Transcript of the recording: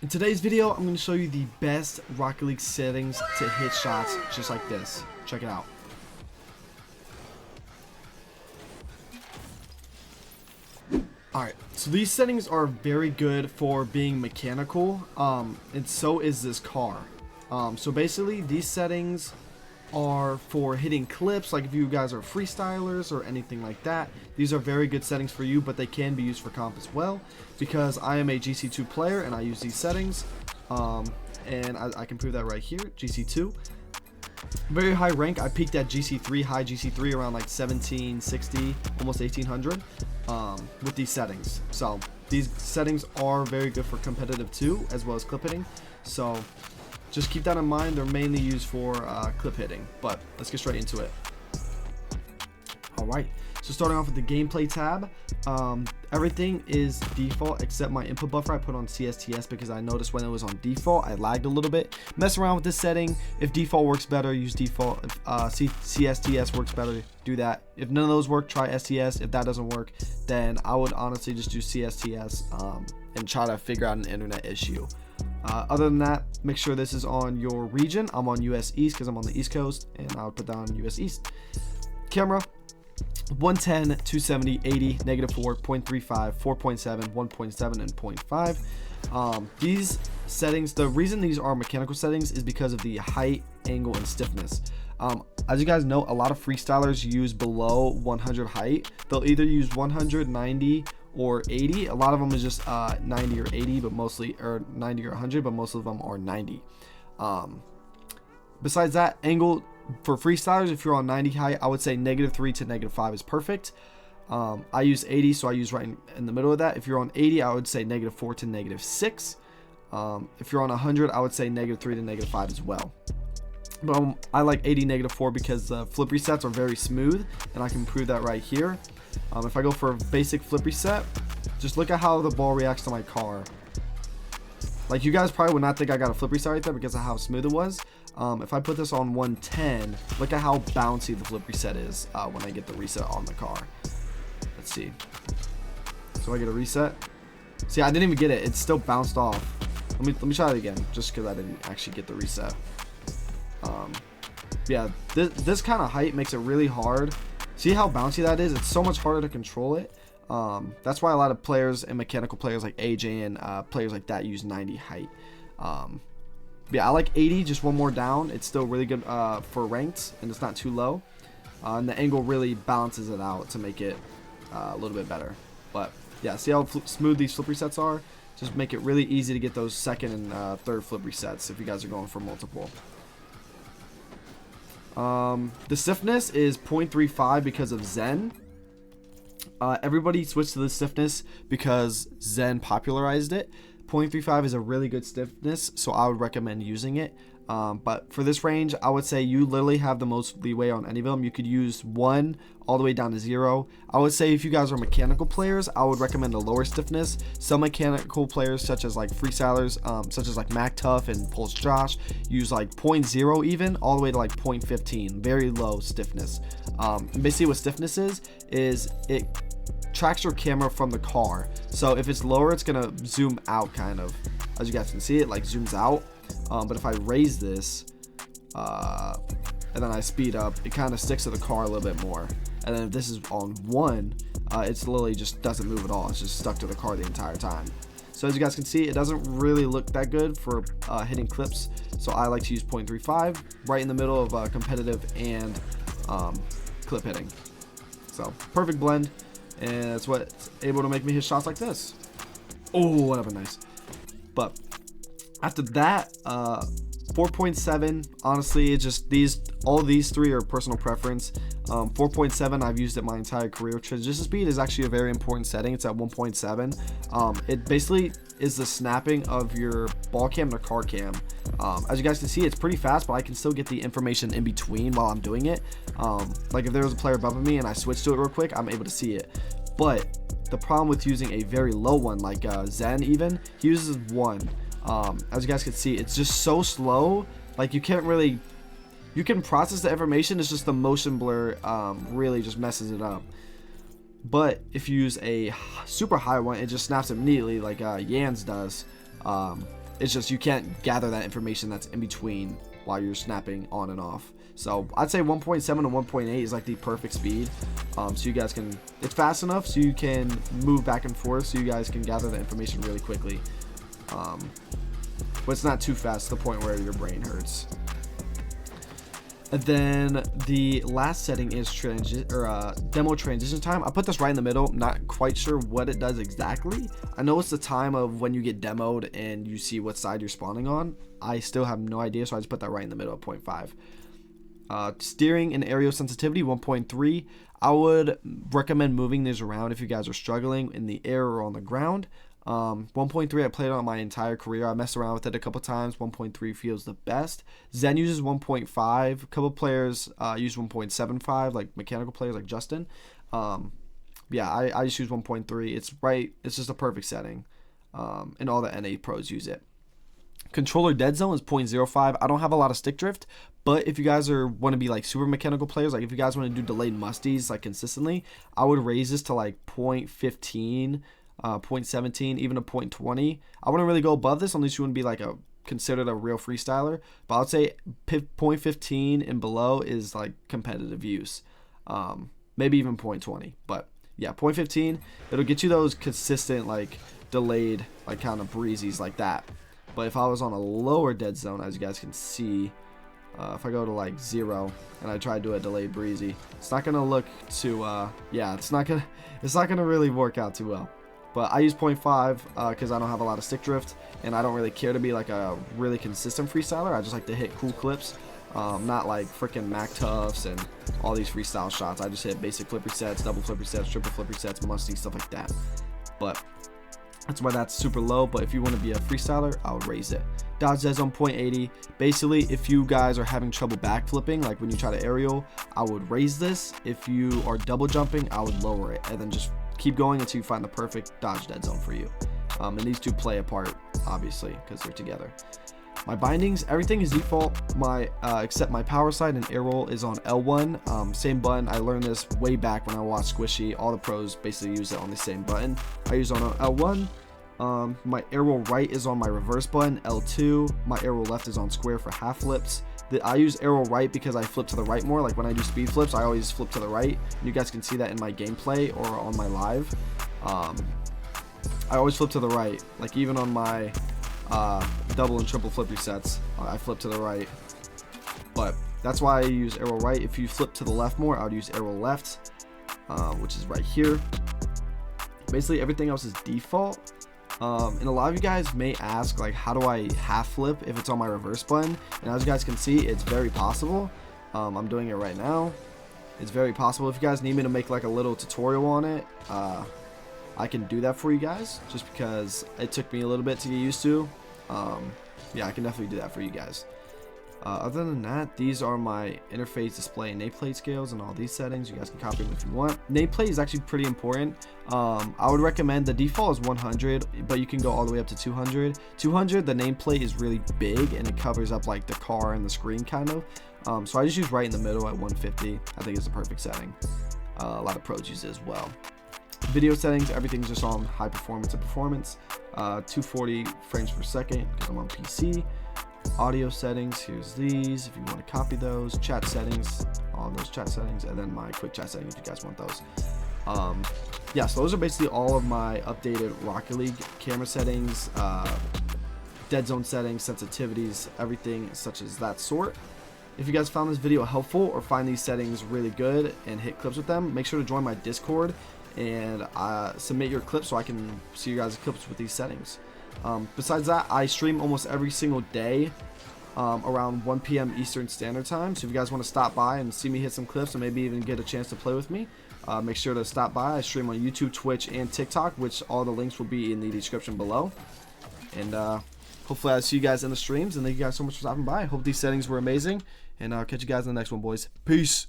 In today's video, I'm going to show you the best Rocket League settings to hit shots just like this. Check it out. Alright, so these settings are very good for being mechanical, and so is this car. So basically, these settings are for hitting clips, like if you guys are freestylers or anything like that. These are very good settings for you, but they can be used for comp as well, because I am a GC2 player and I use these settings, and I can prove that right here. GC2, very high rank. I peaked at GC3, high GC3 around like 1760, almost 1800, with these settings. So these settings are very good for competitive too, as well as clip hitting. So just keep that in mind. They're mainly used for clip hitting, but let's get straight into it. Alright, so starting off with the gameplay tab, everything is default except my input buffer. I put on CSTS because I noticed when it was on default I lagged a little bit. Mess around with this setting. If default works better, use default. If CSTS works better, do that. If none of those work, try STS. If that doesn't work, then I would honestly just do CSTS and try to figure out an internet issue. Other than that, make sure this is on your region. I'm on US East because I'm on the East Coast, and I would put down US East. Camera, 110, 270, 80, -4, 0.35, 4.7, 1.7, and 0.5. These settings, the reason these are mechanical settings is because of the height, angle, and stiffness. As you guys know, a lot of freestylers use below 100 height. They'll either use 100, 90, or 80. A lot of them is just 90 or 80, but mostly, or 90 or 100, but most of them are 90. Besides that, angle for freestylers, if you're on 90 height, I would say -3 to -5 is perfect. I use 80, so I use right in the middle of that. If you're on 80, I would say -4 to -6. If you're on 100, I would say -3 to -5 as well. But I like 80 -4 because the flip resets are very smooth, and I can prove that right here. If I go for a basic flip reset, just look at how the ball reacts to my car. Like, you guys probably would not think I got a flip reset right there because of how smooth it was. If I put this on 110, look at how bouncy the flip reset is when I get the reset on the car. Let's see. So I get a reset. See, I didn't even get it. It still bounced off. Let me try it again, just because I didn't actually get the reset. Yeah, this kind of height makes it really hard. See how bouncy that is? It's so much harder to control it. That's why a lot of players and mechanical players like AJ and players like that use 90 height. Yeah, I like 80, just one more down. It's still really good for ranked, and it's not too low. And the angle really balances it out to make it a little bit better. But yeah, see how smooth these flip resets are? Just make it really easy to get those second and third flip resets if you guys are going for multiple. The stiffness is 0.35 because of Zen. Everybody switched to the stiffness because Zen popularized it. 0.35 is a really good stiffness, so I would recommend using it. But for this range, I would say you literally have the most leeway on any of them. You could use 1 all the way down to 0. I would say if you guys are mechanical players, I would recommend a lower stiffness. Some mechanical players, such as like freestylers, such as like Mac Tough and Pulse Josh, use like 0.0 even all the way to like 0.15. Very low stiffness. Basically what stiffness is it tracks your camera from the car. So if it's lower, it's gonna zoom out kind of. As you guys can see, it like zooms out. But if I raise this and then I speed up, it kind of sticks to the car a little bit more. And then if this is on 1, it's literally just doesn't move at all. It's just stuck to the car the entire time. So as you guys can see, it doesn't really look that good for hitting clips. So I like to use 0.35 right in the middle of competitive and clip hitting. So perfect blend, and that's what's able to make me hit shots like this. Oh, whatever, nice. But after that, 4.7, honestly, it's just all these three are personal preference. 4.7, I've used it my entire career. Transition speed is actually a very important setting. It's at 1.7. It basically is the snapping of your ball cam to car cam. As you guys can see, it's pretty fast, but I can still get the information in between while I'm doing it. Like if there was a player bumping me and I switch to it real quick, I'm able to see it. But the problem with using a very low one, like Zen even, he uses 1. As you guys can see, it's just so slow. Like you can process the information. It's just the motion blur really just messes it up. But if you use a super high one, it just snaps immediately like Yan's does. It's just you can't gather that information that's in between while you're snapping on and off. So I'd say 1.7 to 1.8 is like the perfect speed. So you guys can, it's fast enough so you can move back and forth, so you guys can gather the information really quickly. But it's not too fast to the point where your brain hurts. And then the last setting is demo transition time. I put this right in the middle. Not quite sure what it does exactly. I know it's the time of when you get demoed and you see what side you're spawning on. I still have no idea, so I just put that right in the middle at 0.5. Steering and aerial sensitivity 1.3. I would recommend moving these around if you guys are struggling in the air or on the ground. 1.3 I played on my entire career. I messed around with it a couple times. 1.3 feels the best. Zen uses 1.5. A couple players use 1.75, like mechanical players like Justin. Yeah, I just use 1.3. It's right. It's just a perfect setting, and all the NA pros use it. Controller dead zone is 0.05. I don't have a lot of stick drift, but if you guys want to be like super mechanical players, like if you guys want to do delayed musties like consistently, I would raise this to like 0.15. 0.17, even a 0.20. I wouldn't really go above this unless you wouldn't be like considered a real freestyler, but I would say 0.15 and below is like competitive use. Maybe even 0.20, but yeah, 0.15, it'll get you those consistent like delayed like kind of breezies like that. But if I was on a lower dead zone, as you guys can see, if I go to like 0 and I try to do a delayed breezy, it's not gonna look too yeah, it's not gonna really work out too well. But I use 0.5 because I don't have a lot of stick drift, and I don't really care to be like a really consistent freestyler. I just like to hit cool clips, not like freaking Mac Tuffs and all these freestyle shots. I just hit basic flip resets, double flip resets, triple flip resets, musty, stuff like that. But that's why that's super low. But if you want to be a freestyler, I would raise it. Dodge dead zone 0.80. Basically, if you guys are having trouble backflipping, like when you try to aerial, I would raise this. If you are double jumping, I would lower it, and then just keep going until you find the perfect dodge dead zone for you. And these two play apart, obviously, because they're together. My bindings, everything is default. Except my power slide and air roll is on L1. Same button. I learned this way back when I watched Squishy. All the pros basically use it on the same button. I use it on L1. My air roll right is on my reverse button, L2. My air roll left is on square for half flips. I use arrow right because I flip to the right more. Like when I do speed flips, I always flip to the right. You guys can see that in my gameplay or on my live. I always flip to the right. Like even on my double and triple flip resets, I flip to the right. But that's why I use arrow right. If you flip to the left more, I would use arrow left, which is right here. Basically everything else is default. And a lot of you guys may ask, like, how do I half flip if it's on my reverse button? And as you guys can see, it's very possible. I'm doing it right now. It's very possible. If you guys need me to make like a little tutorial on it, I can do that for you guys, just because it took me a little bit to get used to. Yeah, I can definitely do that for you guys. Other than that, these are my interface display and nameplate scales and all these settings. You guys can copy them if you want. Nameplate is actually pretty important. I would recommend the default is 100, but you can go all the way up to 200. 200, the nameplate is really big and it covers up like the car and the screen kind of. So I just use right in the middle at 150. I think it's the perfect setting. A lot of pros use it as well. Video settings, everything's just on high performance and performance. 240 frames per second because I'm on PC. Audio settings, here's these if you want to copy those. Chat settings, all those chat settings, and then my quick chat settings if you guys want those. Yeah, so those are basically all of my updated Rocket League camera settings, dead zone settings, sensitivities, everything such as that sort. If you guys found this video helpful or find these settings really good and hit clips with them, make sure to join my Discord and submit your clips so I can see you guys' clips with these settings. Besides that, I stream almost every single day around 1 p.m. Eastern Standard Time. So if you guys want to stop by and see me hit some clips and maybe even get a chance to play with me, make sure to stop by. I stream on YouTube, Twitch, and TikTok, which all the links will be in the description below. And hopefully I'll see you guys in the streams. And thank you guys so much for stopping by. I hope these settings were amazing. And I'll catch you guys in the next one, boys. Peace.